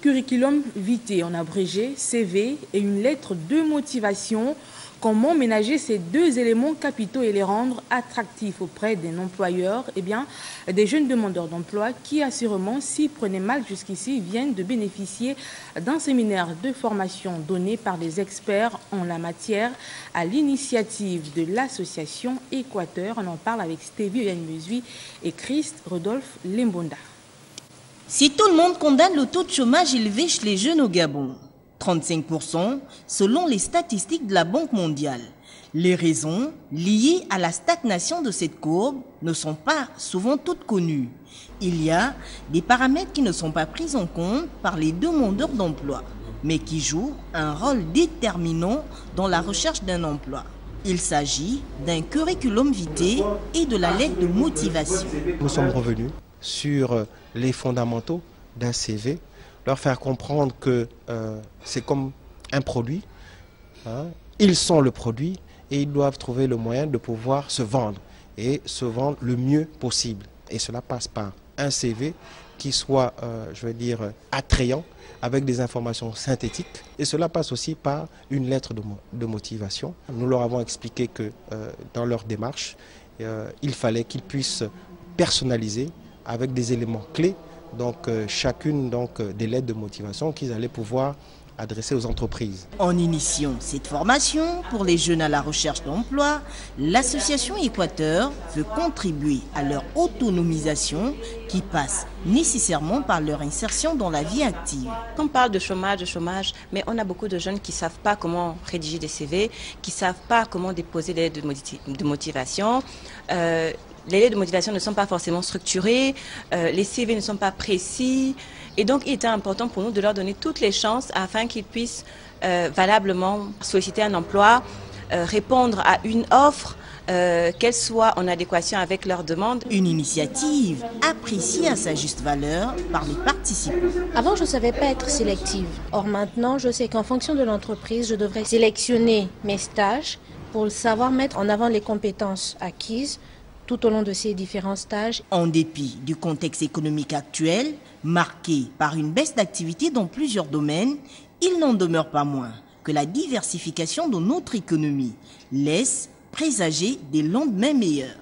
curriculum vitae en abrégé, CV et une lettre de motivation. Comment ménager ces deux éléments capitaux et les rendre attractifs auprès d'un employeur, des jeunes demandeurs d'emploi qui assurément s'y prenaient mal jusqu'ici viennent de bénéficier d'un séminaire de formation donné par des experts en la matière à l'initiative de l'association Équateur. On en parle avec Stevie Yann-Mesui et Christ Rodolphe Lembonda. Si tout le monde condamne le taux de chômage élevé chez les jeunes au Gabon, 35% selon les statistiques de la Banque mondiale. Les raisons liées à la stagnation de cette courbe ne sont pas souvent toutes connues. Il y a des paramètres qui ne sont pas pris en compte par les demandeurs d'emploi, mais qui jouent un rôle déterminant dans la recherche d'un emploi. Il s'agit d'un curriculum vitae et de la lettre de motivation. Nous sommes revenus sur les fondamentaux d'un CV, leur faire comprendre que c'est comme un produit, ils sont le produit et ils doivent trouver le moyen de pouvoir se vendre et se vendre le mieux possible. Et cela passe par un CV qui soit, attrayant, avec des informations synthétiques. Et cela passe aussi par une lettre de motivation. Nous leur avons expliqué que dans leur démarche, il fallait qu'ils puissent personnaliser avec des éléments clés chacune des lettres de motivation qu'ils allaient pouvoir adresser aux entreprises. En initiant cette formation pour les jeunes à la recherche d'emploi, l'association Équateur veut contribuer à leur autonomisation qui passe nécessairement par leur insertion dans la vie active. On parle de chômage, mais on a beaucoup de jeunes qui ne savent pas comment rédiger des CV, qui ne savent pas comment déposer des lettres de motivation. Les lettres de motivation ne sont pas forcément structurées, les CV ne sont pas précis. Et donc, il était important pour nous de leur donner toutes les chances afin qu'ils puissent valablement solliciter un emploi, répondre à une offre, qu'elle soit en adéquation avec leurs demandes. Une initiative appréciée à sa juste valeur par les participants. Avant, je ne savais pas être sélective. Or, maintenant, je sais qu'en fonction de l'entreprise, je devrais sélectionner mes stages pour savoir mettre en avant les compétences acquises tout au long de ces différents stages. En dépit du contexte économique actuel, marqué par une baisse d'activité dans plusieurs domaines, il n'en demeure pas moins que la diversification de notre économie laisse présager des lendemains meilleurs.